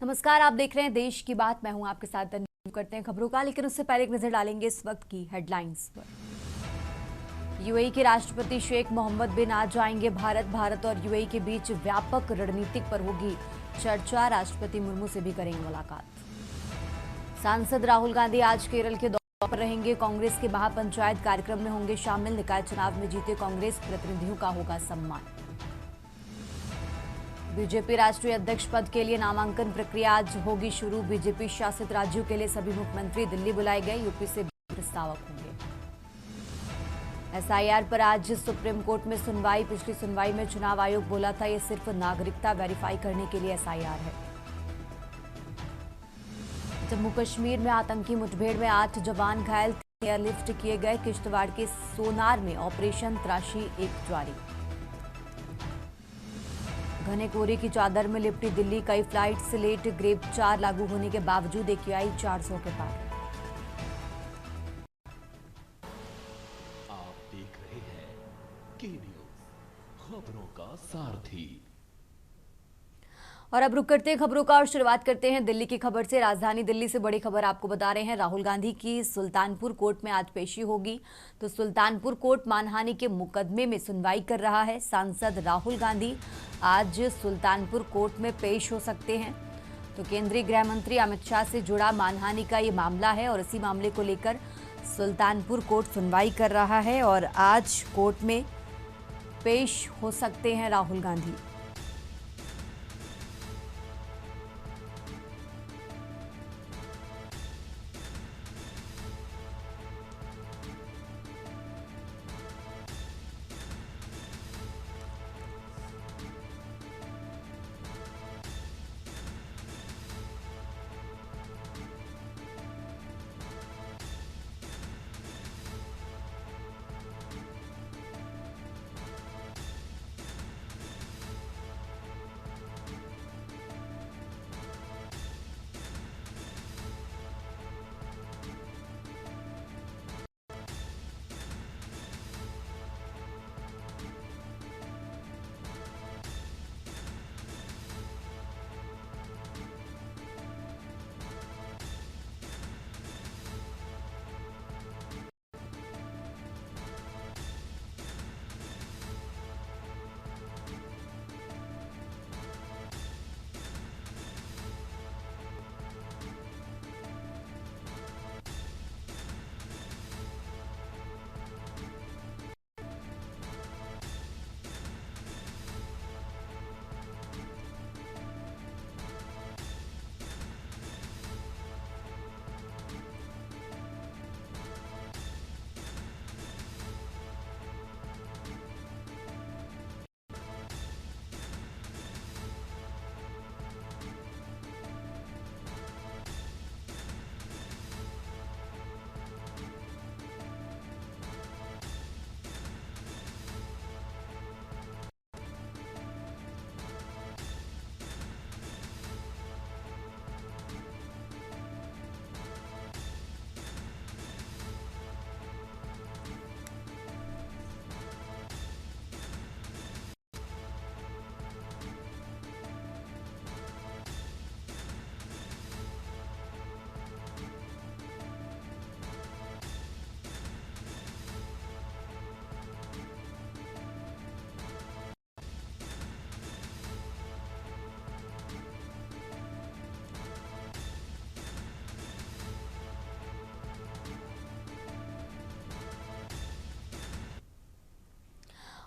नमस्कार, आप देख रहे हैं देश की बात। मैं हूं आपके साथ तन्वीर। करते हैं खबरों का, लेकिन उससे पहले एक नजर डालेंगे इस वक्त की हेडलाइंस पर। यूएई के राष्ट्रपति शेख मोहम्मद बिन आज आएंगे भारत। भारत और यूएई के बीच व्यापक रणनीतिक पर होगी चर्चा। राष्ट्रपति मुर्मू से भी करेंगे मुलाकात। सांसद राहुल गांधी आज केरल के दौरे पर रहेंगे। कांग्रेस के महापंचायत कार्यक्रम में होंगे शामिल। निकाय चुनाव में जीते कांग्रेस प्रतिनिधियों का होगा सम्मान। बीजेपी राष्ट्रीय अध्यक्ष पद के लिए नामांकन प्रक्रिया आज होगी शुरू। बीजेपी शासित राज्यों के लिए सभी मुख्यमंत्री दिल्ली बुलाए गए। यूपी से प्रस्तावक होंगे। एसआईआर पर आज सुप्रीम कोर्ट में सुनवाई। पिछली सुनवाई में चुनाव आयोग बोला था ये सिर्फ नागरिकता वेरीफाई करने के लिए एसआईआर है। जम्मू कश्मीर में आतंकी मुठभेड़ में 8 जवान घायल, एयरलिफ्ट किए गए। किश्तवाड़ के सोनार में ऑपरेशन तराशी 1 जारी। घने कोहरे की चादर में लिपटी दिल्ली, कई फ्लाइट्स लेट। ग्रेड 4 लागू होने के बावजूद एक्यूआई 400 के पार। आप देख रहे हैं के न्यूज़, खबरों का सारथी। और अब रुक करते हैं खबरों का और शुरुआत करते हैं दिल्ली की खबर से। राजधानी दिल्ली से बड़ी खबर आपको बता रहे हैं। राहुल गांधी की सुल्तानपुर कोर्ट में आज पेशी होगी। तो सुल्तानपुर कोर्ट मानहानि के मुकदमे में सुनवाई कर रहा है। सांसद राहुल गांधी आज सुल्तानपुर कोर्ट में पेश हो सकते हैं। तो केंद्रीय गृह मंत्री अमित शाह से जुड़ा मानहानि का ये मामला है और इसी मामले को लेकर सुल्तानपुर कोर्ट सुनवाई कर रहा है और आज कोर्ट में पेश हो सकते हैं राहुल गांधी।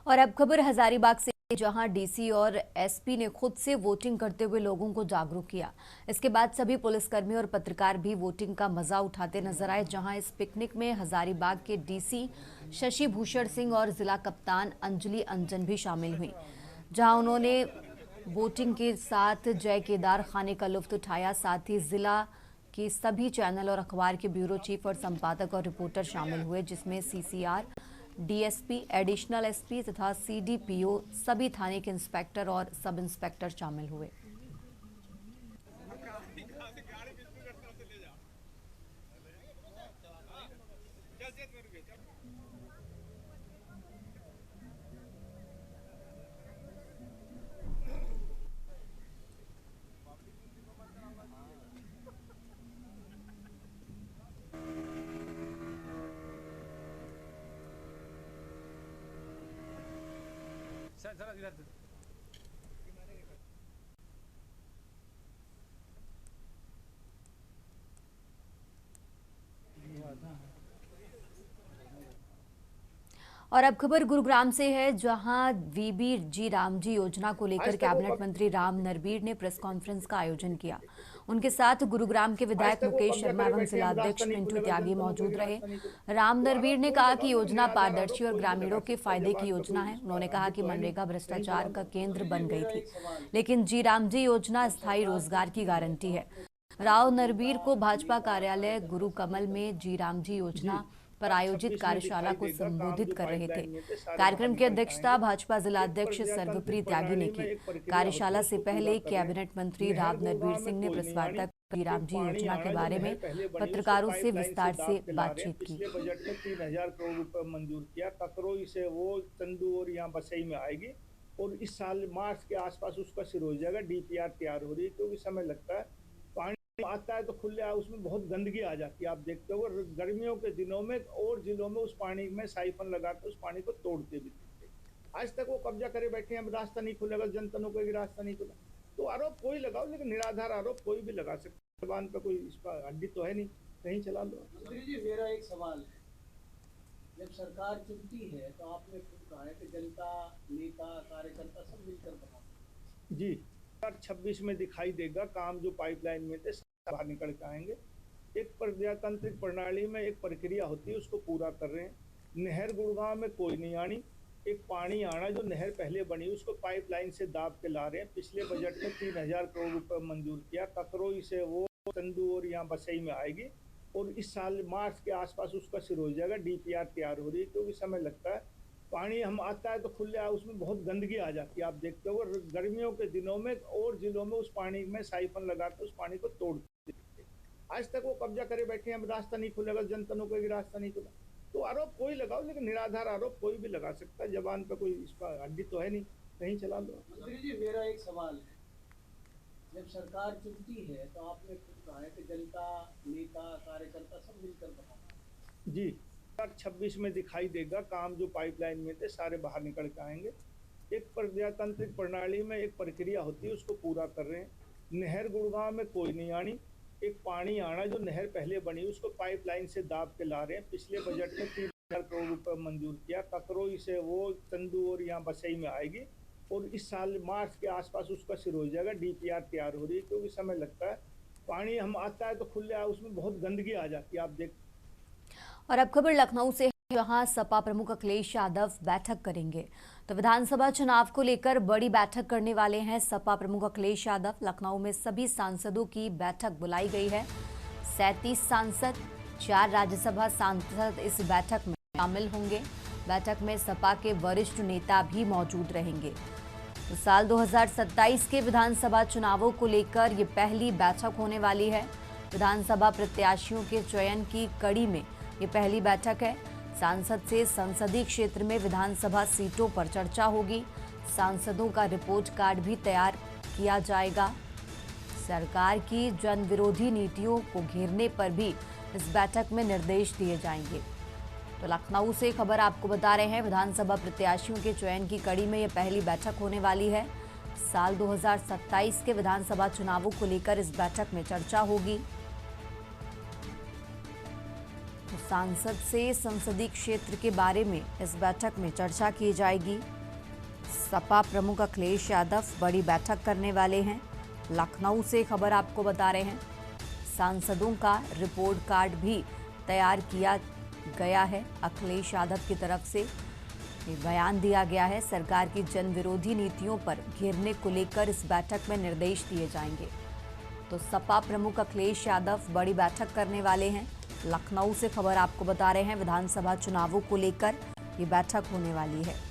और अब खबर हजारीबाग से, जहां डीसी और एसपी ने खुद से वोटिंग करते हुए लोगों को जागरूक किया। इसके बाद सभी पुलिसकर्मी और पत्रकार भी वोटिंग का मजा उठाते नजर आए। जहां इस पिकनिक में हजारीबाग के डीसी शशि भूषण सिंह और जिला कप्तान अंजलि अंजन भी शामिल हुई, जहां उन्होंने वोटिंग के साथ जय केदार खाने का लुत्फ उठाया। साथ ही जिला के सभी चैनल और अखबार के ब्यूरो चीफ और संपादक और रिपोर्टर शामिल हुए, जिसमें सीसीआर, डीएसपी, एडिशनल एसपी तथा सीडीपीओ, सभी थाने के इंस्पेक्टर और सब इंस्पेक्टर शामिल हुए। और अब खबर गुरुग्राम से है, जहां वीबी जी रामजी योजना को लेकर कैबिनेट मंत्री राम नरबीर ने प्रेस कॉन्फ्रेंस का आयोजन किया। उनके साथ गुरुग्राम के विधायक मुकेश शर्मा एवं जिलाध्यक्ष पिंटू त्यागी मौजूद रहे। राम नरबीर ने कहा कि योजना पारदर्शी और ग्रामीणों के फायदे की योजना है। उन्होंने कहा कि मनरेगा भ्रष्टाचार का केंद्र बन गई थी, लेकिन जी रामजी योजना स्थायी रोजगार की गारंटी है। राव नरबीर को भाजपा कार्यालय गुरु कमल में जी रामजी योजना पर आयोजित कार्यशाला को संबोधित कर रहे थे। कार्यक्रम की अध्यक्षता भाजपा जिलाध्यक्ष सर्वप्रीत त्यागी ने की। कार्यशाला से पहले कैबिनेट मंत्री राव नरबीर सिंह ने प्रेस वार्ता कर रामजी योजना के बारे में पत्रकारों से विस्तार से बातचीत की। पिछले बजट में 3,000 करोड़ रुपए मंजूर किया। ककरोई से वो चंदू और यहाँ बसई में आएगी और इस साल मार्च के आसपास उसका शुरू हो जाएगा। डीपीआर तैयार हो रही है, क्योंकि समय लगता है। पानी आता है तो खुले उसमें बहुत गंदगी आ जाती है, आप देखते हो। गर्मियों के दिनों में और जिलों में उस पानी में साइफन लगाकर उस पानी को तोड़ते भी थे। आज तक वो कब्जा करे बैठे हैं, रास्ता नहीं खुलेगा, जनता को रास्ता नहीं खुला। तो आरोप कोई लगाओ, लेकिन निराधार आरोप कोई भी लगा सकता है। जबान पे कोई इसका हड्डी तो है नहीं, कहीं चला लो। मंत्री जी, मेरा एक सवाल है। जब सरकार चुनती है तो आपने खुद कहा है कि जनता, नेता, कार्यकर्ता सब मिलकर बनाते जी। 2026 में दिखाई देगा काम जो पाइपलाइन में थे बाहर निकल के आएंगे। एक प्रजातांत्रिक प्रणाली में एक प्रक्रिया होती है, उसको पूरा कर रहे हैं। नहर गुड़गांव में कोई नहीं आनी, एक पानी आना जो नहर पहले बनी उसको पाइपलाइन से दाब के ला रहे हैं। पिछले बजट में 3,000 करोड़ रुपए मंजूर किया। ककरोई से वो चंदू और यहाँ बसई में आएगी और इस साल मार्च के आसपास उसका शुरू हो जाएगा। डीपीआर तैयार हो रही है, क्योंकि समय लगता है। पानी हम आता है तो खुले उसमें बहुत गंदगी आ जाती है, आप देखते हो। गर्मियों के दिनों में और जिलों में उस पानी में साइफन लगाकर उस पानी को तोड़ते थे। आज तक वो कब्जा करे बैठे हैं, रास्ता नहीं खुलेगा, जनता को रास्ता नहीं खुला। तो आरोप कोई लगाओ, लेकिन निराधार आरोप कोई भी लगा सकता है। जबान पे कोई इसका हड्डी तो है नहीं, कहीं चला लो। मंत्री जी, मेरा एक सवाल है। जब सरकार चुनती है तो आपने खुद कहा है कि जनता, नेता, कार्यकर्ता सब मिलकर बनाते हैं। जी। 2026 में दिखाई देगा काम जो पाइपलाइन में थे सारे बाहर निकल के आएंगे। एक प्रजातांत्रिक प्रणाली में एक प्रक्रिया होती है, उसको पूरा कर रहे हैं। नहर गुड़गांव में कोई नहीं आनी, एक पानी आना जो नहर पहले बनी उसको पाइपलाइन से दाब के ला रहे हैं। पिछले बजट में 3,000 करोड़ रुपए मंजूर किया। ककरोई से वो चंदू और यहाँ बसई में आएगी और इस साल मार्च के आसपास उसका शुरू हो जाएगा। डीपीआर तैयार हो रही है, क्योंकि समय लगता है। पानी हम आता है तो खुले उसमें बहुत गंदगी आ जाती है, आप देख। और अब खबर लखनऊ से, जहां सपा प्रमुख अखिलेश यादव बैठक करेंगे। तो विधानसभा चुनाव को लेकर बड़ी बैठक करने वाले हैं सपा प्रमुख अखिलेश यादव। लखनऊ में सभी सांसदों की बैठक बुलाई गई है। 37 सांसद, 4 राज्यसभा सांसद इस बैठक में शामिल होंगे। बैठक में सपा के वरिष्ठ नेता भी मौजूद रहेंगे। तो साल 2027 के विधानसभा चुनावों को लेकर ये पहली बैठक होने वाली है। विधानसभा प्रत्याशियों के चयन की कड़ी में ये पहली बैठक है। सांसद से संसदीय क्षेत्र में विधानसभा सीटों पर चर्चा होगी। सांसदों का रिपोर्ट कार्ड भी तैयार किया जाएगा। सरकार की जन विरोधी नीतियों को घेरने पर भी इस बैठक में निर्देश दिए जाएंगे। तो लखनऊ से खबर आपको बता रहे हैं, विधानसभा प्रत्याशियों के चयन की कड़ी में यह पहली बैठक होने वाली है। साल 2027 के विधानसभा चुनावों को लेकर इस बैठक में चर्चा होगी। तो सांसद से संसदीय क्षेत्र के बारे में इस बैठक में चर्चा की जाएगी। सपा प्रमुख अखिलेश यादव बड़ी बैठक करने वाले हैं। लखनऊ से खबर आपको बता रहे हैं, सांसदों का रिपोर्ट कार्ड भी तैयार किया गया है। अखिलेश यादव की तरफ से ये बयान दिया गया है। सरकार की जन विरोधी नीतियों पर घेरने को लेकर इस बैठक में निर्देश दिए जाएंगे। तो सपा प्रमुख अखिलेश यादव बड़ी बैठक करने वाले हैं। लखनऊ से खबर आपको बता रहे हैं, विधानसभा चुनावों को लेकर ये बैठक होने वाली है।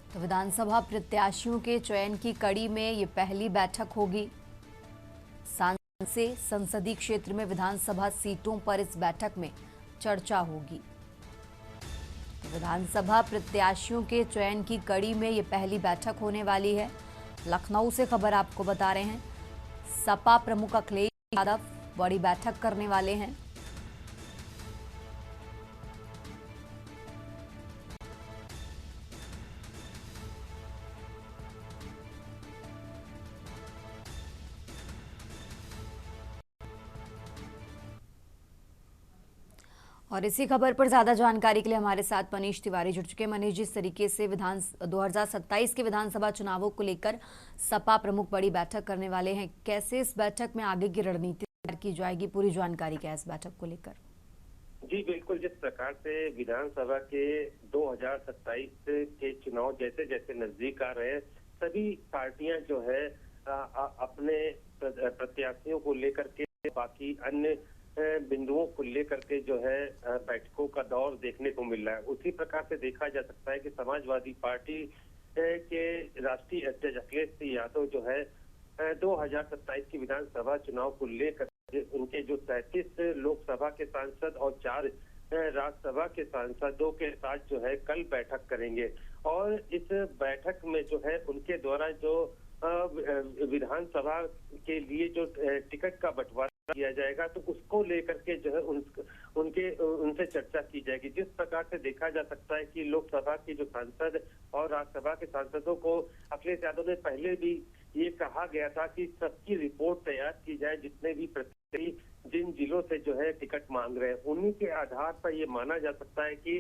तो विधानसभा प्रत्याशियों के चयन की कड़ी में ये पहली बैठक होगी। से संसदीय क्षेत्र में विधानसभा सीटों पर इस बैठक में चर्चा होगी। विधानसभा प्रत्याशियों के चयन की कड़ी में ये पहली बैठक होने वाली है। लखनऊ से खबर आपको बता रहे हैं, सपा प्रमुख अखिलेश यादव बड़ी बैठक करने वाले हैं। और इसी खबर पर ज्यादा जानकारी के लिए हमारे साथ मनीष तिवारी जुड़ चुके हैं। मनीष, जिस तरीके से 2027 के विधानसभा चुनावों को लेकर सपा प्रमुख बड़ी बैठक करने वाले हैं, कैसे इस बैठक में आगे की रणनीति तैयार की जाएगी, पूरी जानकारी क्या है इस बैठक को लेकर? जी बिल्कुल, जिस प्रकार से विधानसभा के 2027 के चुनाव जैसे जैसे नजदीक आ रहे हैं, सभी पार्टियां जो है अपने प्रत्याशियों को लेकर के बाकी अन्य बिंदुओं को लेकर के जो है बैठकों का दौर देखने को मिल रहा है। उसी प्रकार से देखा जा सकता है कि समाजवादी पार्टी के राष्ट्रीय अध्यक्ष अखिलेश यादव जो है 2027 की विधानसभा चुनाव को लेकर उनके जो 33 लोकसभा के सांसद और 4 राज्यसभा के सांसदों के साथ जो है कल बैठक करेंगे। और इस बैठक में जो है उनके द्वारा जो विधानसभा के लिए जो टिकट का बंटवारा किया जाएगा, तो उसको लेकर के जो है उनसे चर्चा की जाएगी। जिस प्रकार से देखा जा सकता है कि लोकसभा के जो सांसद और राज्यसभा के सांसदों को अखिलेश यादव ने पहले भी ये कहा गया था कि सबकी रिपोर्ट तैयार की जाए, जितने भी प्रत्याशी जिन जिलों से जो है टिकट मांग रहे हैं, उन्हीं के आधार पर ये माना जा सकता है कि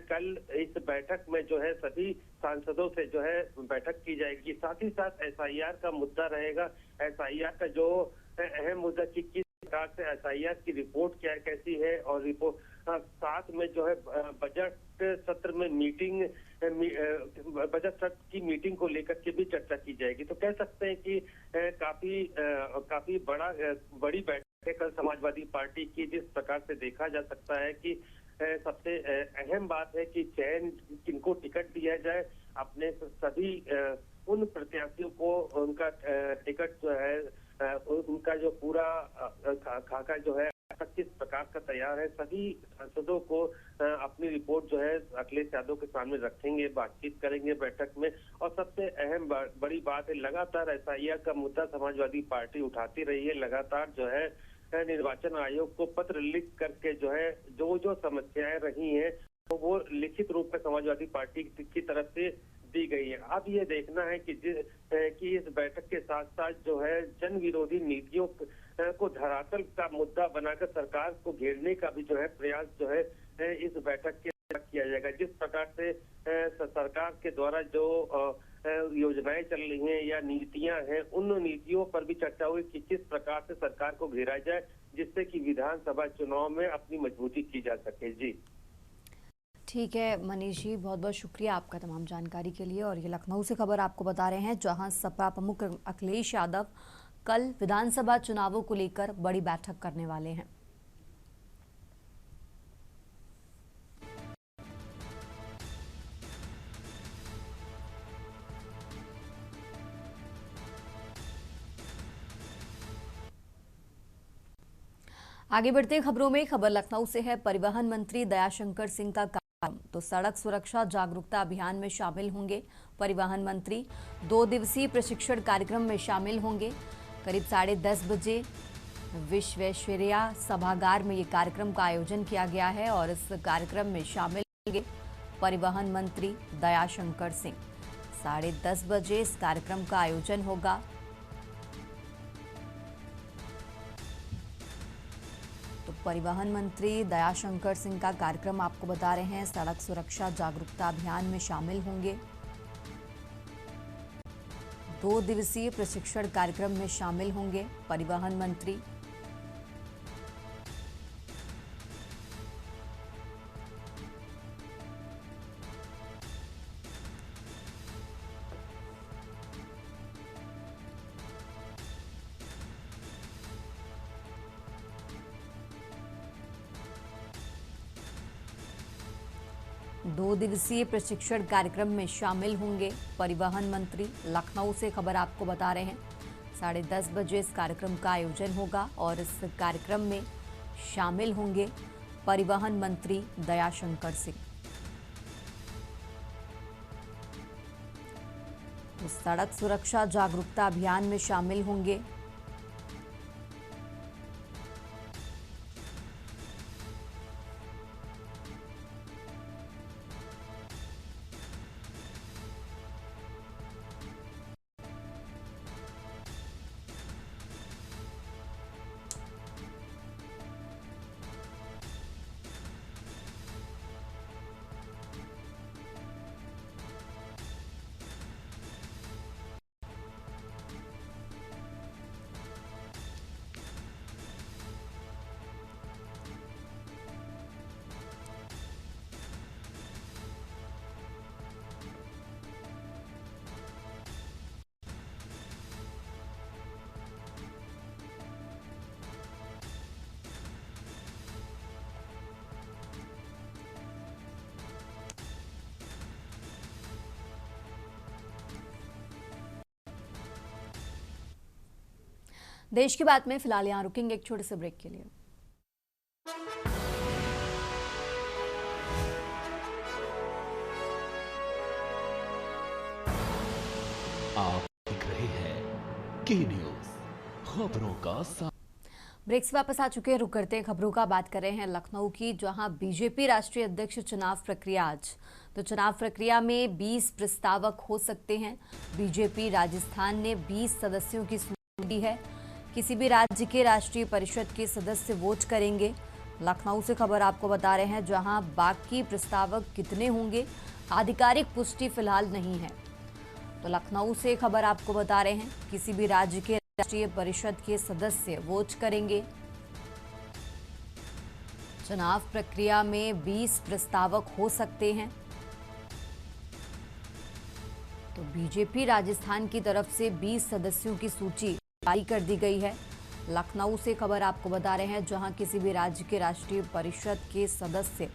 कल इस बैठक में जो है सभी सांसदों से जो है बैठक की जाएगी। साथ ही साथ एसआईआर का मुद्दा रहेगा। एसआईआर का जो अहम मुद्दा कि किस प्रकार से एसआईआर की रिपोर्ट क्या कैसी है, और रिपोर्ट साथ में जो है बजट सत्र में मीटिंग बजट सत्र की मीटिंग को लेकर के भी चर्चा की जाएगी। तो कह सकते हैं कि काफी बड़ी बैठक है कल समाजवादी पार्टी की। जिस प्रकार से देखा जा सकता है कि सबसे अहम बात है कि चयन किनको टिकट दिया जाए। अपने सभी उन प्रत्याशियों को उनका टिकट जो है उनका जो पूरा खाका जो है किस प्रकार का तैयार है, सभी सांसदों को अपनी रिपोर्ट जो है अखिलेश यादव के सामने रखेंगे, बातचीत करेंगे बैठक में। और सबसे अहम बड़ी बात है, लगातार एसआईआर का मुद्दा समाजवादी पार्टी उठाती रही है। लगातार जो है निर्वाचन आयोग को पत्र लिख करके जो है जो समस्याएं रही हैं तो वो लिखित रूप में समाजवादी पार्टी की तरफ से दी गई है। अब ये देखना है कि इस बैठक के साथ साथ जो है जन विरोधी नीतियों को धरातल का मुद्दा बनाकर सरकार को घेरने का भी जो है प्रयास जो है इस बैठक के किया जाएगा। जिस प्रकार से सरकार के द्वारा जो योजनाएं चल रही हैं या नीतियां हैं, उन नीतियों पर भी चर्चा हुई कि किस प्रकार से सरकार को घेरा जाए, जिससे कि विधानसभा चुनाव में अपनी मजबूती की जा सके। जी ठीक है मनीष जी, बहुत बहुत शुक्रिया आपका तमाम जानकारी के लिए। और ये लखनऊ से खबर आपको बता रहे हैं, जहां सपा प्रमुख अखिलेश यादव कल विधानसभा चुनावों को लेकर बड़ी बैठक करने वाले हैं। आगे बढ़ते खबरों में, खबर लखनऊ से है। परिवहन मंत्री दयाशंकर सिंह का तो सड़क सुरक्षा जागरूकता अभियान में शामिल होंगे। परिवहन मंत्री 2 दिवसीय प्रशिक्षण कार्यक्रम में शामिल होंगे। करीब 10:30 बजे विश्वेश्वरैया सभागार में ये कार्यक्रम का आयोजन किया गया है और इस कार्यक्रम में शामिल होंगे परिवहन मंत्री दयाशंकर सिंह। 10:30 बजे इस कार्यक्रम का आयोजन होगा। तो परिवहन मंत्री दयाशंकर सिंह का कार्यक्रम आपको बता रहे हैं, सड़क सुरक्षा जागरूकता अभियान में शामिल होंगे। 2 दिवसीय प्रशिक्षण कार्यक्रम में शामिल होंगे परिवहन मंत्री। दो दिवसीय प्रशिक्षण कार्यक्रम में शामिल होंगे परिवहन मंत्री। लखनऊ से खबर आपको बता रहे हैं, 10:30 बजे इस कार्यक्रम का आयोजन होगा और इस कार्यक्रम में शामिल होंगे परिवहन मंत्री दयाशंकर सिंह। तो सड़क सुरक्षा जागरूकता अभियान में शामिल होंगे। देश की बात में फिलहाल यहाँ रुकेंगे एक छोटे से ब्रेक के लिए। आप देख रहे हैं के न्यूज, खबरों का साथ। ब्रेक से वापस आ चुके हैं, रुक करते हैं खबरों का। बात कर रहे हैं लखनऊ की, जहां बीजेपी राष्ट्रीय अध्यक्ष चुनाव प्रक्रिया आज। तो चुनाव प्रक्रिया में 20 प्रस्तावक हो सकते हैं। बीजेपी राजस्थान ने 20 सदस्यों की सूची दी है। किसी भी राज्य के राष्ट्रीय परिषद के सदस्य वोट करेंगे। लखनऊ से खबर आपको बता रहे हैं, जहां बाकी प्रस्तावक कितने होंगे आधिकारिक पुष्टि फिलहाल नहीं है। तो लखनऊ से खबर आपको बता रहे हैं, किसी भी राज्य के राष्ट्रीय परिषद के सदस्य वोट करेंगे। चुनाव प्रक्रिया में 20 प्रस्तावक हो सकते हैं। तो बीजेपी राजस्थान की तरफ से 20 सदस्यों की सूची जारी कर दी गई है। लखनऊ से खबर आपको बता रहे हैं, जहां किसी भी राज्य के राष्ट्रीय परिषद के सदस्य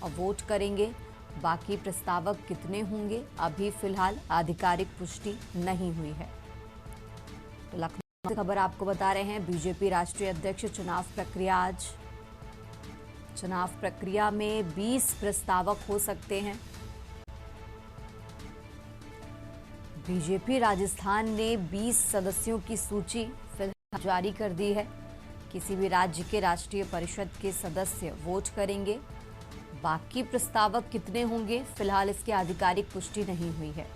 वोट करेंगे। बाकी प्रस्तावक कितने होंगे अभी फिलहाल आधिकारिक पुष्टि नहीं हुई है। तो लखनऊ से खबर आपको बता रहे हैं, बीजेपी राष्ट्रीय अध्यक्ष चुनाव प्रक्रिया आज। चुनाव प्रक्रिया में 20 प्रस्तावक हो सकते हैं। बीजेपी राजस्थान ने 20 सदस्यों की सूची फिलहाल जारी कर दी है। किसी भी राज्य के राष्ट्रीय परिषद के सदस्य वोट करेंगे। बाकी प्रस्तावक कितने होंगे फिलहाल इसकी आधिकारिक पुष्टि नहीं हुई है।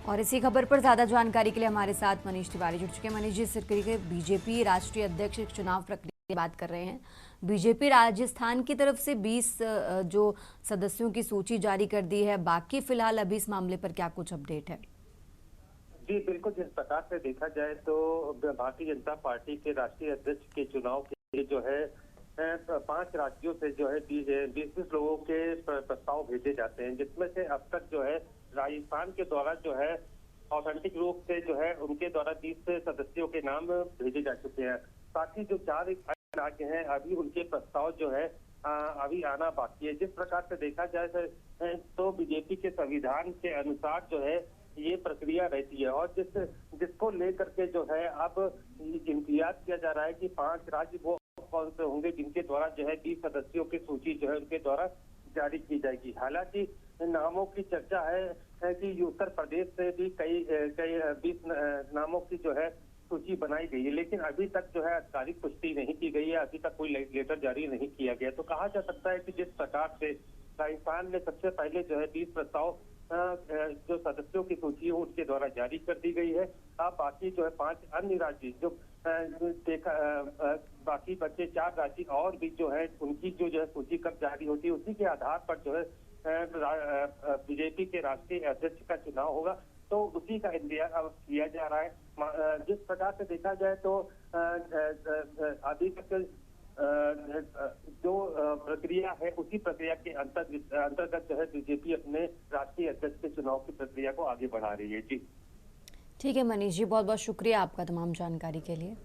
और इसी खबर पर ज्यादा जानकारी के लिए हमारे साथ मनीष तिवारी जुड़ चुके हैं। मनीष जी, इस के बीजेपी राष्ट्रीय अध्यक्ष चुनाव प्रक्रिया की बात कर रहे हैं। बीजेपी राजस्थान की तरफ से 20 जो सदस्यों की सूची जारी कर दी है। बाकी फिलहाल अभी इस मामले पर क्या कुछ अपडेट है? जी बिल्कुल, जिस प्रकार से देखा जाए तो भारतीय जनता पार्टी के राष्ट्रीय अध्यक्ष के चुनाव के लिए जो है 5 राज्यों से जो है 20 लोगों के प्रस्ताव भेजे जाते हैं, जिसमें से अब तक जो है राजस्थान के द्वारा जो है ऑथेंटिक रूप से जो है उनके द्वारा 20 सदस्यों के नाम भेजे जा चुके हैं। साथ ही जो 4 राज्य हैं अभी उनके प्रस्ताव जो है अभी आना बाकी है। जिस प्रकार से देखा जाए तो बीजेपी के संविधान के अनुसार जो है ये प्रक्रिया रहती है और जिसको लेकर के जो है अब इम्तियाज किया जा रहा है कि 5 राज्य वो कौन से होंगे जिनके द्वारा जो है 20 सदस्यों की सूची जो है उनके द्वारा जारी की जाएगी। हालांकि नामों की चर्चा है कि उत्तर प्रदेश से भी कई 20 नामों की जो है सूची बनाई गई है, लेकिन अभी तक जो है आधिकारिक पुष्टि नहीं की गई है। अभी तक कोई लेटर जारी नहीं किया गया। तो कहा जा सकता है कि जिस प्रकार से राजस्थान ने सबसे पहले जो है 20 प्रस्ताव जो सदस्यों की सूची है उनके द्वारा जारी कर दी गई है। अब बाकी जो है 5 अन्य राज्य जो बाकी बचे 4 राज्य और भी जो है उनकी जो है सूची कब जारी होती है उसी के आधार पर जो है बीजेपी के राष्ट्रीय अध्यक्ष का चुनाव होगा। तो उसी का इंतजार अब किया जा रहा है। जिस प्रकार से देखा जाए तो अभी तक जो प्रक्रिया है उसी प्रक्रिया के अंतर्गत जो है बीजेपी अपने राष्ट्रीय अध्यक्ष के चुनाव की प्रक्रिया को आगे बढ़ा रही है। जी ठीक है मनीष जी, बहुत बहुत शुक्रिया आपका तमाम जानकारी के लिए।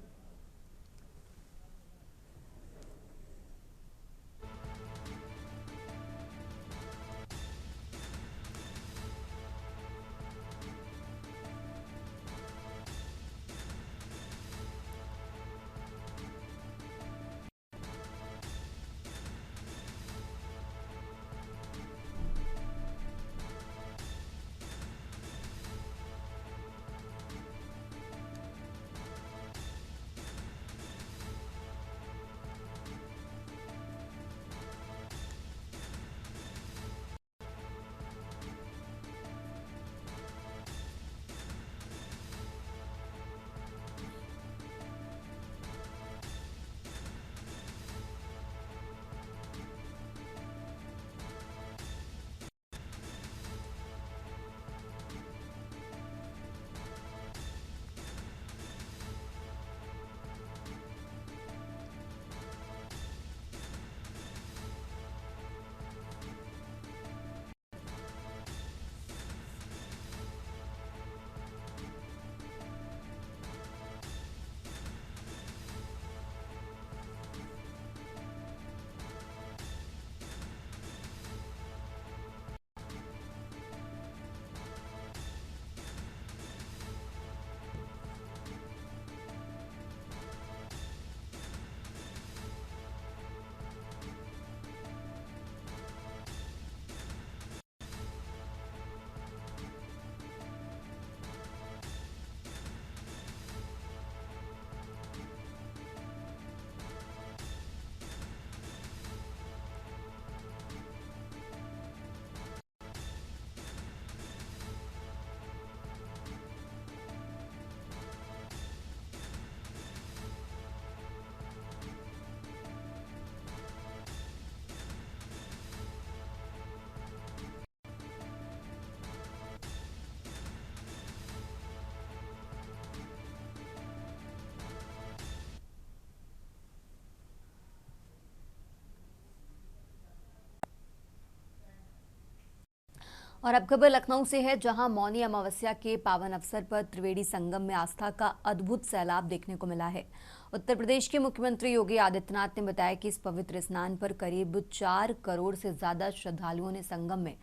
और अब खबर लखनऊ से है, जहां मौनी अमावस्या के पावन अवसर पर त्रिवेणी संगम में आस्था का अद्भुत सैलाब देखने को मिला है। उत्तर प्रदेश के मुख्यमंत्री योगी आदित्यनाथ ने बताया कि इस पवित्र स्नान पर करीब 4 करोड़ से ज्यादा श्रद्धालुओं ने संगम में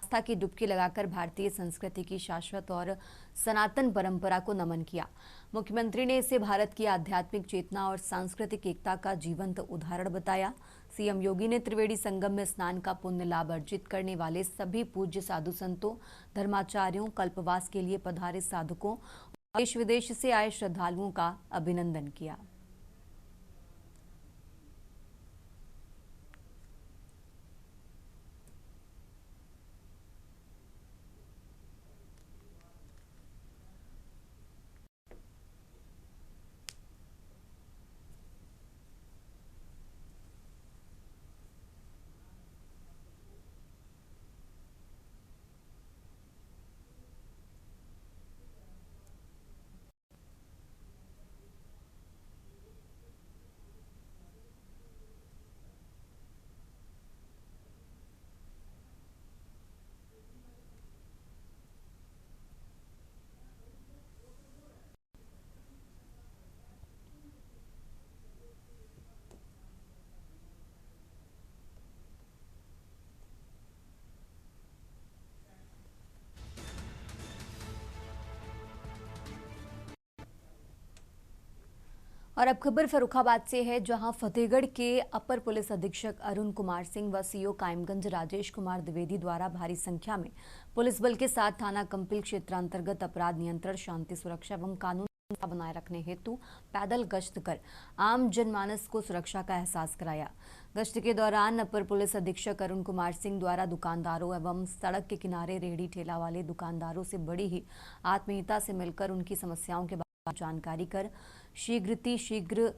आस्था की डुबकी लगाकर भारतीय संस्कृति की शाश्वत और सनातन परंपरा को नमन किया। मुख्यमंत्री ने इसे भारत की आध्यात्मिक चेतना और सांस्कृतिक एकता का जीवंत उदाहरण बताया। सीएम योगी ने त्रिवेणी संगम में स्नान का पुण्य लाभ अर्जित करने वाले सभी पूज्य साधु संतों, धर्माचार्यों, कल्पवास के लिए पधारे साधकों और देश विदेश से आए श्रद्धालुओं का अभिनंदन किया। और अब खबर फर्रुखाबाद से है, जहां फतेहगढ़ के अपर पुलिस अधीक्षक अरुण कुमार सिंह व सीओ कायमगंज राजेश कुमार द्विवेदी द्वारा भारी संख्या में पुलिस बल के साथ थाना कंपिल क्षेत्र अंतर्गत अपराध नियंत्रण, शांति सुरक्षा एवं कानून बनाए रखने हेतु पैदल गश्त कर आम जनमानस को सुरक्षा का एहसास कराया। गश्त के दौरान अपर पुलिस अधीक्षक अरुण कुमार सिंह द्वारा दुकानदारों एवं सड़क के किनारे रेहड़ी ठेला वाले दुकानदारों से बड़ी ही आत्मीयता से मिलकर उनकी समस्याओं के बारे में जानकारी कर शीघ्र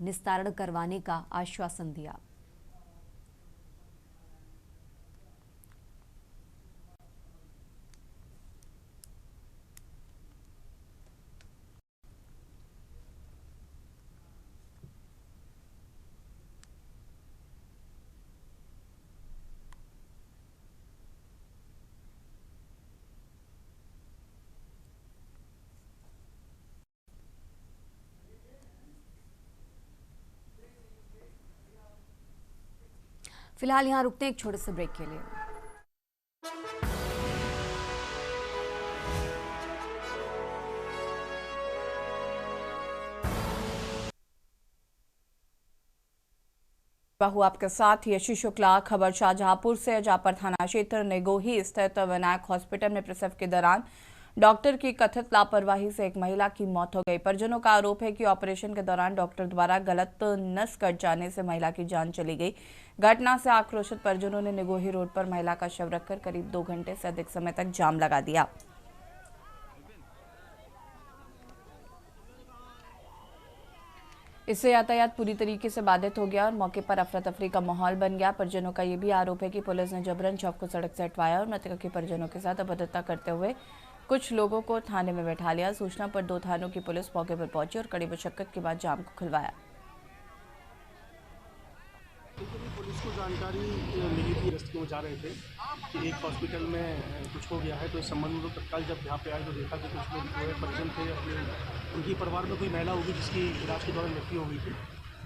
निस्तारण करवाने का आश्वासन दिया। फिलहाल यहाँ रुकते हैं एक छोटे से ब्रेक के लिए। बाहू आपके साथ यशी शुक्ला। खबर शाहजहांपुर से, जहां पर थाना क्षेत्र निगोही स्थित विनायक हॉस्पिटल में प्रसव के दौरान डॉक्टर की कथित लापरवाही से एक महिला की मौत हो गई। परिजनों का आरोप है कि ऑपरेशन के दौरान डॉक्टर द्वारा गलत नस कट जाने से महिला की जान चली गई। घटना से आक्रोशित परिजनों ने निगोही रोड पर महिला का शव रखकर करीब 2 घंटे से अधिक समय तक जाम लगा दिया। इससे यातायात पूरी तरीके से बाधित हो गया और मौके पर अफरा तफरी का माहौल बन गया। परिजनों का यह भी आरोप है कि पुलिस ने जबरन शव को सड़क से हटवाया और मृतक के परिजनों के साथ अभद्रता करते हुए कुछ लोगों को थाने में बैठा लिया। सूचना पर 2 थानों की पुलिस मौके पर पहुंची और कड़ी मशक्कत के बाद जाम को खुलवाया। पुलिस को जानकारी मिली थी, रस्ते में जा रहे थे कि एक हॉस्पिटल में कुछ हो गया है, तो इस संबंध में लोग तत्काल जब यहाँ पे आए तो देखा कि कुछ लोग जो है परिजन थे अपने, उनकी परिवार में कोई महिला होगी जिसकी इलाज के दौरान मृत्यु हो गई थी,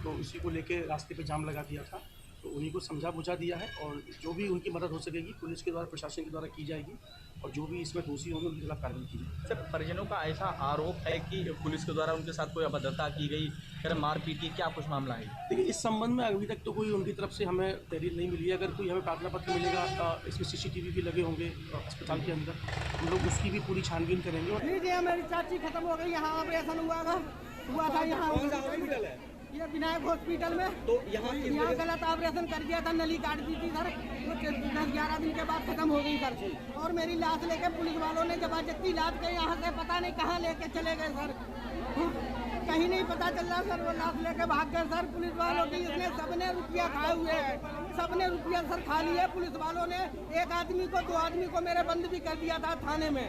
तो इसी को लेके रास्ते पे जाम लगा दिया था। तो उन्हीं को समझा बुझा दिया है और जो भी उनकी मदद हो सकेगी पुलिस के द्वारा, प्रशासन के द्वारा की जाएगी और जो भी इसमें दोषी होंगे उनके खिलाफ कार्रवाई की जाएगी। सर, परिजनों का ऐसा आरोप है कि पुलिस के द्वारा उनके साथ कोई अभद्रता की गई, फिर मारपीट की, क्या कुछ मामला है? देखिए, इस संबंध में अभी तक तो कोई उनकी तरफ से हमें तहरीर नहीं मिली है। अगर कोई हमें प्रार्थना पत्र मिलेगा, इसमें CCTV भी लगे होंगे अस्पताल के अंदर, हम लोग उसकी भी पूरी छानबीन करेंगे। मेरी चाची खत्म हो गई, यहाँ ऑपरेशन हुआ था यहाँ हॉस्पिटल है, ये विनायक हॉस्पिटल में। तो यहाँ गलत ऑपरेशन कर दिया था, नली काट दी थी सर, 10-11 दिन के बाद खत्म हो गई सर। और मेरी लाश लेके पुलिस वालों ने जबरदस्ती लाद के यहाँ से पता नहीं कहाँ लेके चले गए सर, कहीं नहीं पता चल रहा सर। वो लाश लेके भाग गए सर पुलिस वालों की। इसने सबने रुपया खाए हुए हैं, सबने रुपया सर खा लिया पुलिस वालों ने। एक आदमी को 2 आदमी को मेरे बंद भी कर दिया था थाने में।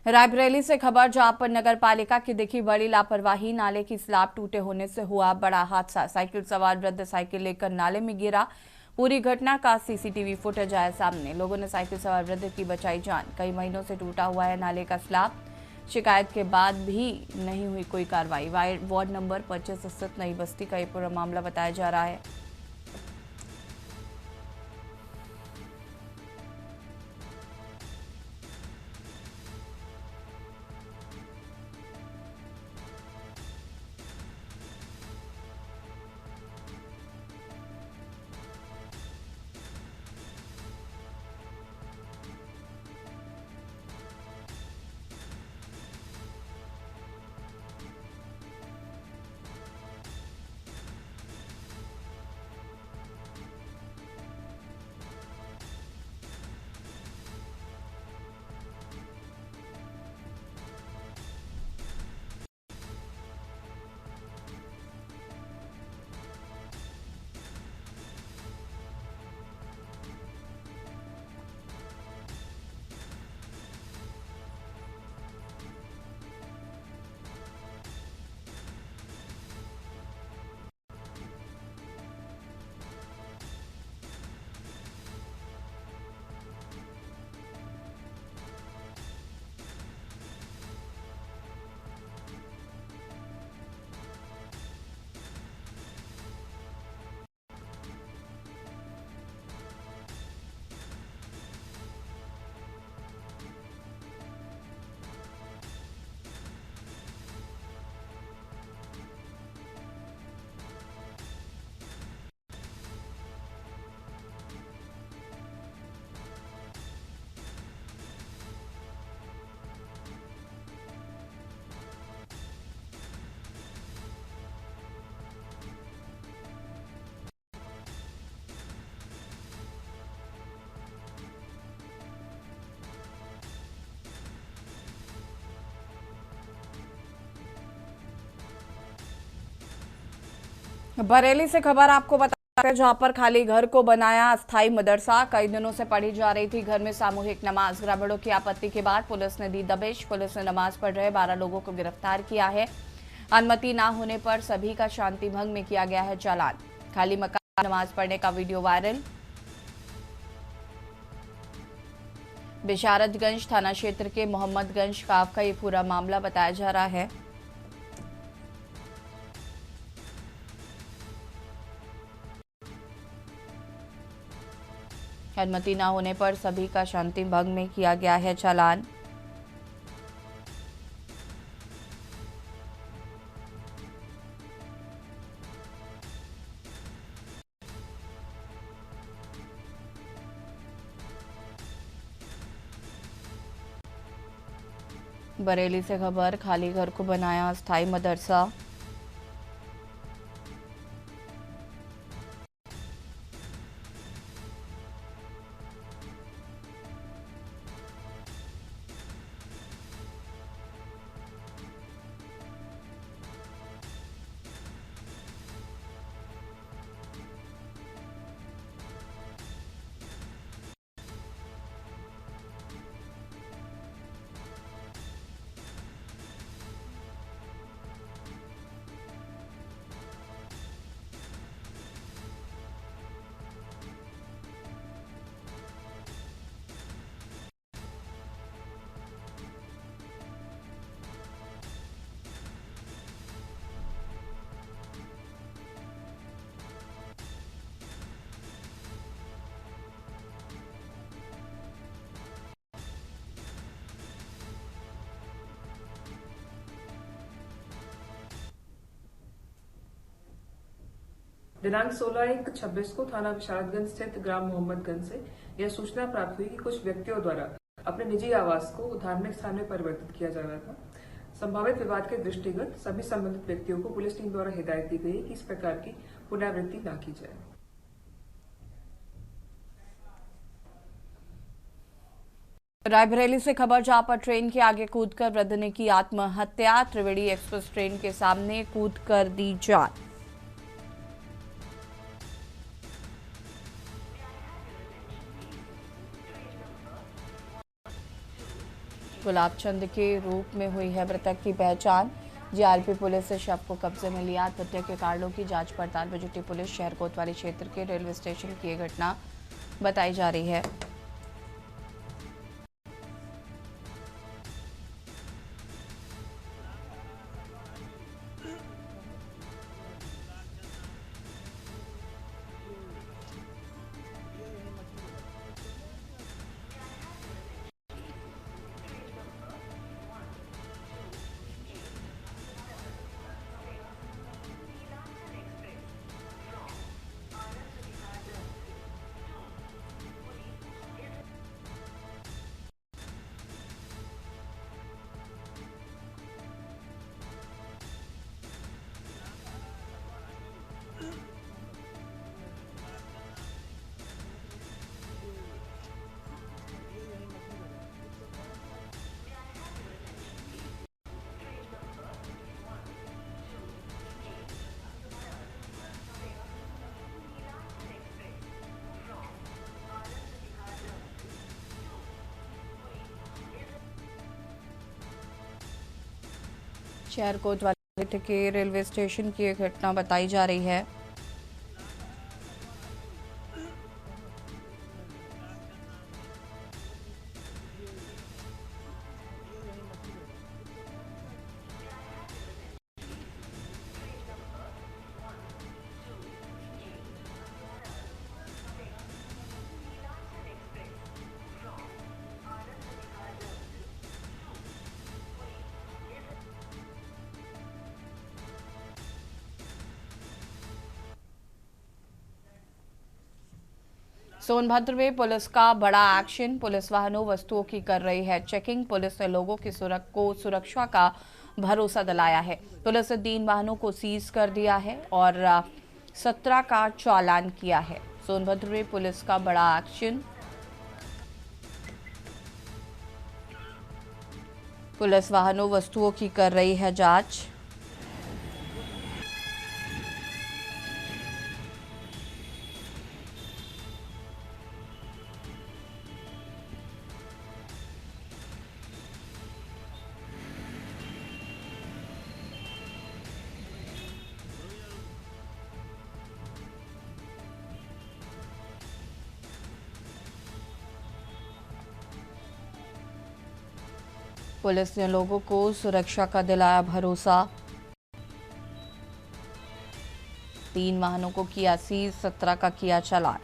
रायबरेली से खबर, जहां पर नगर पालिका की दिखी बड़ी लापरवाही। नाले की स्लैब टूटे होने से हुआ बड़ा हादसा। साइकिल सवार वृद्ध साइकिल लेकर नाले में गिरा। पूरी घटना का CCTV फुटेज आया सामने। लोगों ने साइकिल सवार वृद्ध की बचाई जान। कई महीनों से टूटा हुआ है नाले का स्लैब। शिकायत के बाद भी नहीं हुई कोई कार्रवाई। वार्ड नंबर 25 स्थित नई बस्ती का ये पूरा मामला बताया जा रहा है। बरेली से खबर आपको बताते हैं, जहां पर खाली घर को बनाया अस्थायी मदरसा। कई दिनों से पढ़ी जा रही थी घर में सामूहिक नमाज। ग्रामीणों की आपत्ति के बाद पुलिस ने दी दबिश। पुलिस ने नमाज पढ़ रहे 12 लोगों को गिरफ्तार किया है। अनुमति न होने पर सभी का शांति भंग में किया गया है चालान। खाली मकान नमाज पढ़ने का वीडियो वायरल। बिशारतगंज थाना क्षेत्र के मोहम्मदगंज गांव का ये पूरा मामला बताया जा रहा है। अनुमति न होने पर सभी का शांति भंग में किया गया है चालान। बरेली से खबर, खाली घर को बनाया अस्थायी मदरसा। दिनांक 16/1/26 को थाना विशारदगंज स्थित ग्राम मोहम्मदगंज से यह सूचना प्राप्त हुई कि कुछ व्यक्तियों द्वारा अपने निजी आवास को धार्मिक स्थान में परिवर्तित किया जा रहा था। संभावित विवाद के दृष्टिगत सभी संबंधित व्यक्तियों को पुलिस टीम द्वारा हिदायत दी गई कि इस प्रकार की पुनरावृत्ति न की जाए। रायबरेली से खबर, जहां पर ट्रेन के आगे कूदकर वृद्ध ने की आत्महत्या। त्रिवेणी एक्सप्रेस ट्रेन के सामने कूदकर दी जान। गुलाब चंद के रूप में हुई है मृतक की पहचान। जीआरपी पुलिस ने शव को कब्जे में लिया। हत्या के कारणों की जांच पड़ताल में जुटी पुलिस शहर कोतवाली क्षेत्र के रेलवे स्टेशन की यह घटना बताई जा रही है। शहर कोतवाली के रेलवे स्टेशन की एक घटना बताई जा रही है। सोनभद्र में पुलिस का बड़ा एक्शन। पुलिस वाहनों वस्तुओं की कर रही है चेकिंग। पुलिस ने लोगों की सुरक्षा का भरोसा दिलाया है। पुलिस ने 3 वाहनों को सीज कर दिया है और 17 का चालान किया है। सोनभद्र में पुलिस का बड़ा एक्शन। पुलिस वाहनों वस्तुओं की कर रही है जांच। पुलिस ने लोगों को सुरक्षा का दिलाया भरोसा। 3 वाहनों को किया सीज, 17 का किया चालान।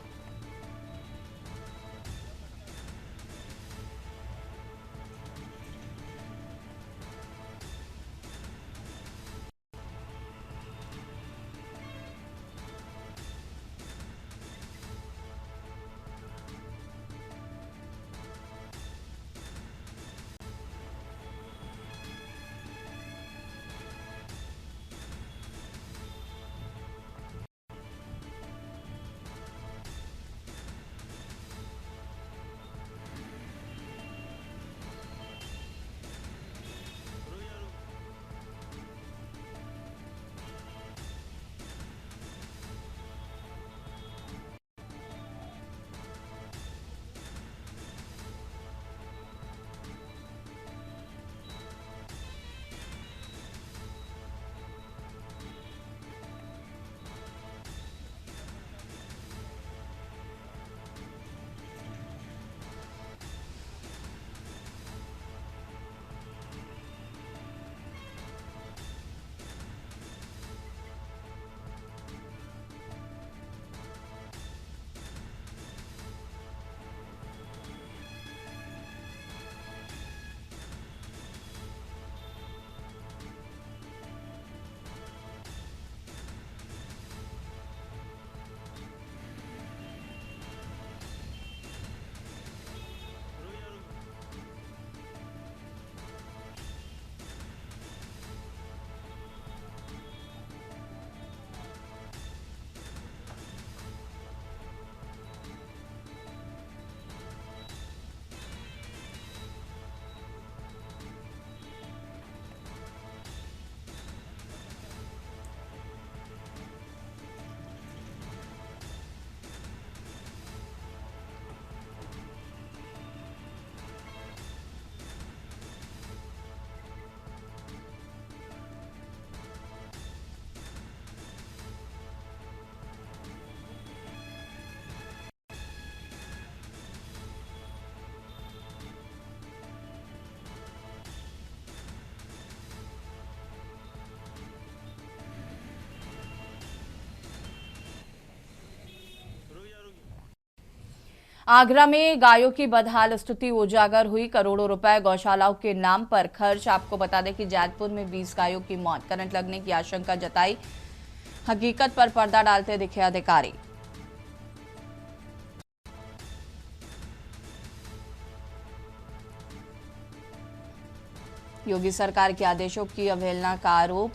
आगरा में गायों की बदहाल स्थिति उजागर हुई। करोड़ों रुपए गौशालाओं के नाम पर खर्च। आपको बता दें कि जैतपुर में 20 गायों की मौत, करंट लगने की आशंका जताई। हकीकत पर पर्दा डालते दिखे अधिकारी। योगी सरकार के आदेशों की अवहेलना का आरोप।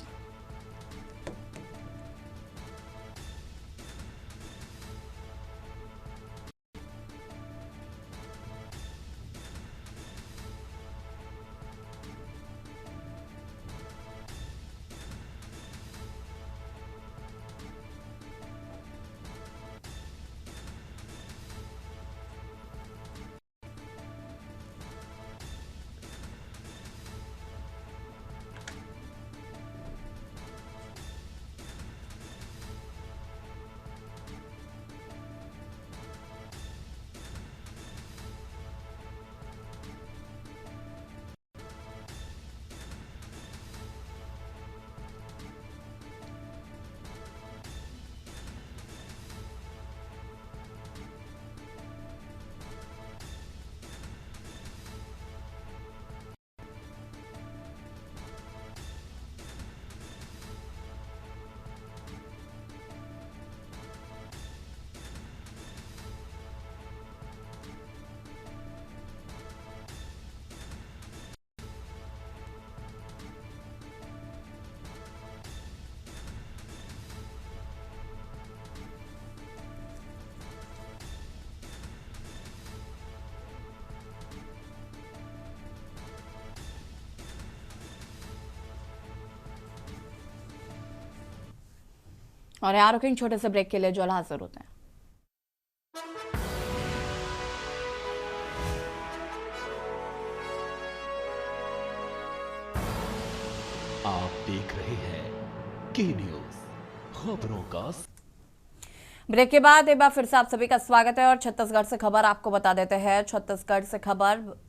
और यहाँ रुकेंगे छोटे से ब्रेक के लिए। जो हाजिर होते हैं। आप देख रहे हैं के न्यूज, खबरों का। ब्रेक के बाद एक बार फिर से आप सभी का स्वागत है और छत्तीसगढ़ से खबर आपको बता देते हैं। छत्तीसगढ़ से खबर।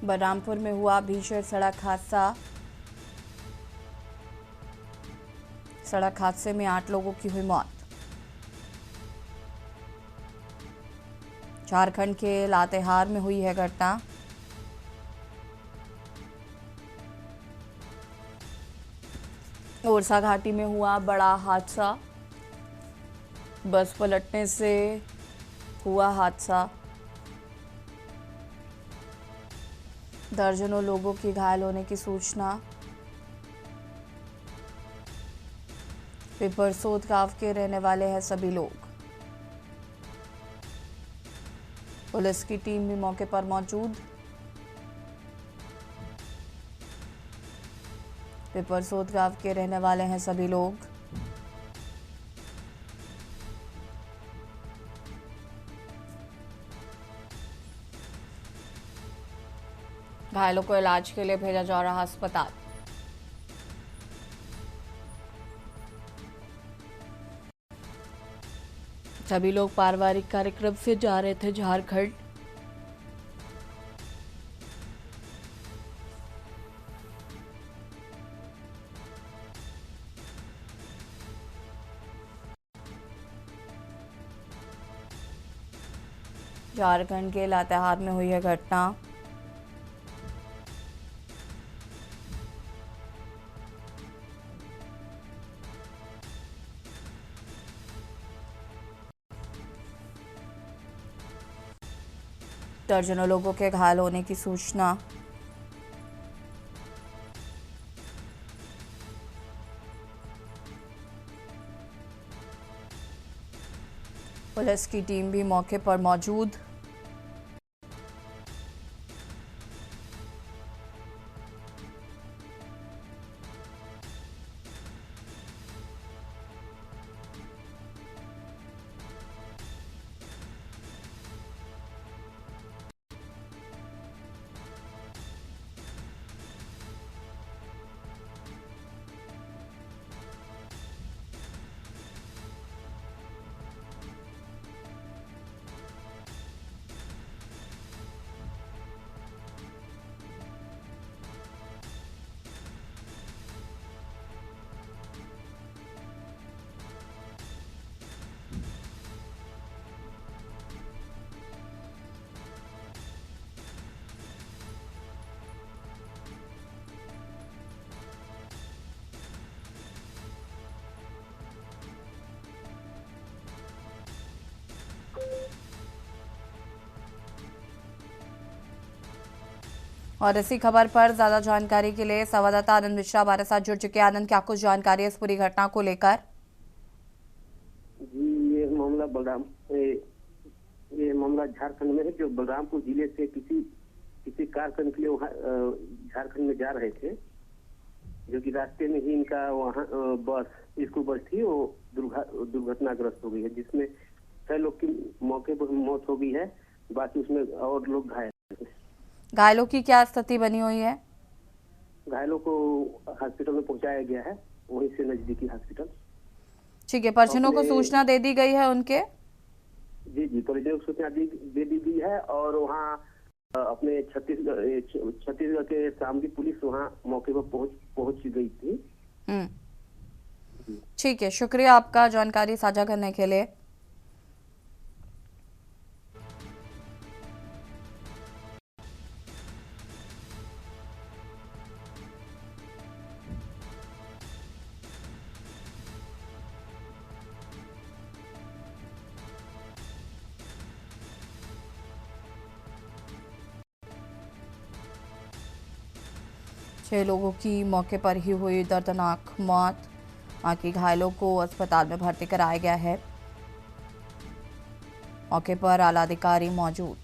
बलरामपुर में हुआ भीषण सड़क हादसा। सड़क हादसे में 8 लोगों की हुई मौत। झारखंड के लातेहार में हुई है घटना। ओरछा घाटी में हुआ बड़ा हादसा। बस पलटने से हुआ हादसा। दर्जनों लोगों की घायल होने की सूचना। पिपरसोत गांव के रहने वाले हैं सभी लोग। पुलिस की टीम भी मौके पर मौजूद। पिपरसोत गांव के रहने वाले हैं सभी लोग। घायलों को इलाज के लिए भेजा जा रहा अस्पताल। सभी लोग पारिवारिक कार्यक्रम से जा रहे थे झारखंड। झारखंड के लातेहार में हुई है घटना। दर्जनों लोगों के घायल होने की सूचना। पुलिस की टीम भी मौके पर मौजूद। और इसी खबर पर ज्यादा जानकारी के लिए संवाददाता आनंद मिश्रा हमारे साथ जुड़ चुके हैं। आनंद, क्या कुछ जानकारी है इस पूरी घटना को लेकर? जी, ये मामला झारखंड में है, जो बलरामपुर जिले से किसी कार्यक्रम के लिए वहाँ झारखंड में जा रहे थे, जो कि रास्ते में ही इनका वहाँ स्कूल बस थी, वो दुर्घटनाग्रस्त हो गई है, जिसमें 6 लोग की मौके पर मौत हो गई है, बाकी उसमें और लोग घायल हैं। घायलों की क्या स्थिति बनी हुई है? घायलों को हॉस्पिटल में पहुंचाया गया है, वहीं से नजदीकी हॉस्पिटल। ठीक है, परिजनों को सूचना दे दी गई है उनके? जी, परिजनों को सूचना दे दी गई है, और वहाँ अपने छत्तीसगढ़ के शामली पुलिस वहाँ मौके पर पहुंच गई थी। ठीक है, शुक्रिया आपका जानकारी साझा करने के लिए। छह लोगों की मौके पर ही हुई दर्दनाक मौत। बाकी घायलों को अस्पताल में भर्ती कराया गया है। मौके पर आला अधिकारी मौजूद।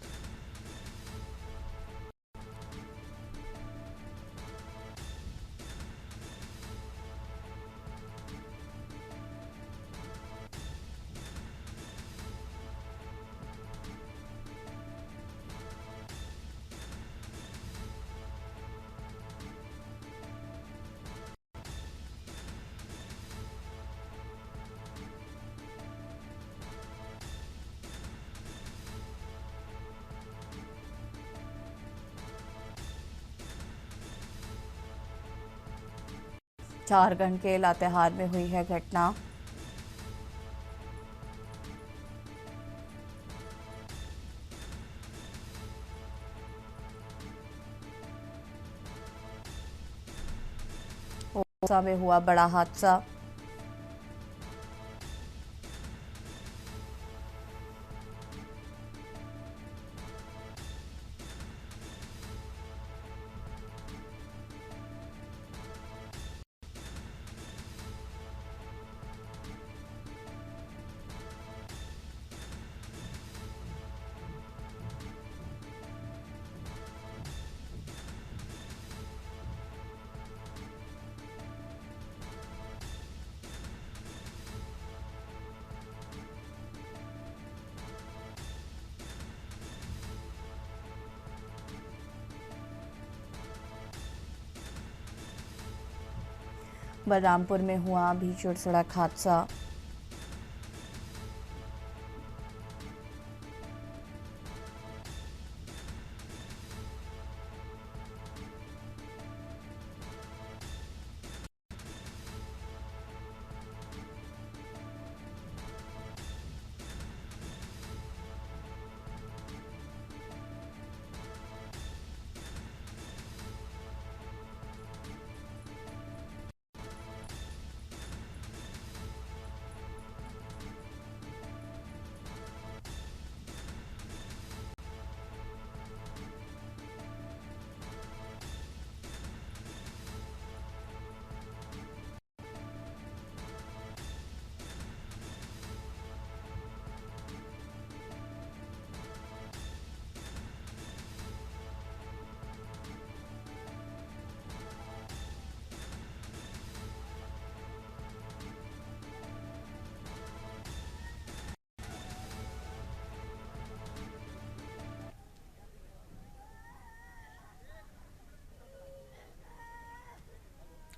झारखंड के लातेहार में हुई है घटना। ओसा में हुआ बड़ा हादसा। बलरामपुर में हुआ भीषण सड़क हादसा।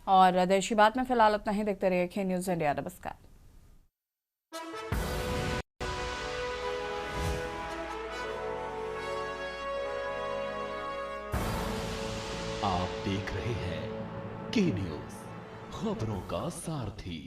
और देश की बात में फिलहाल इतना ही। देखते रहिए के न्यूज़ इंडिया। नमस्कार। आप देख रहे हैं के न्यूज़, खबरों का सारथी।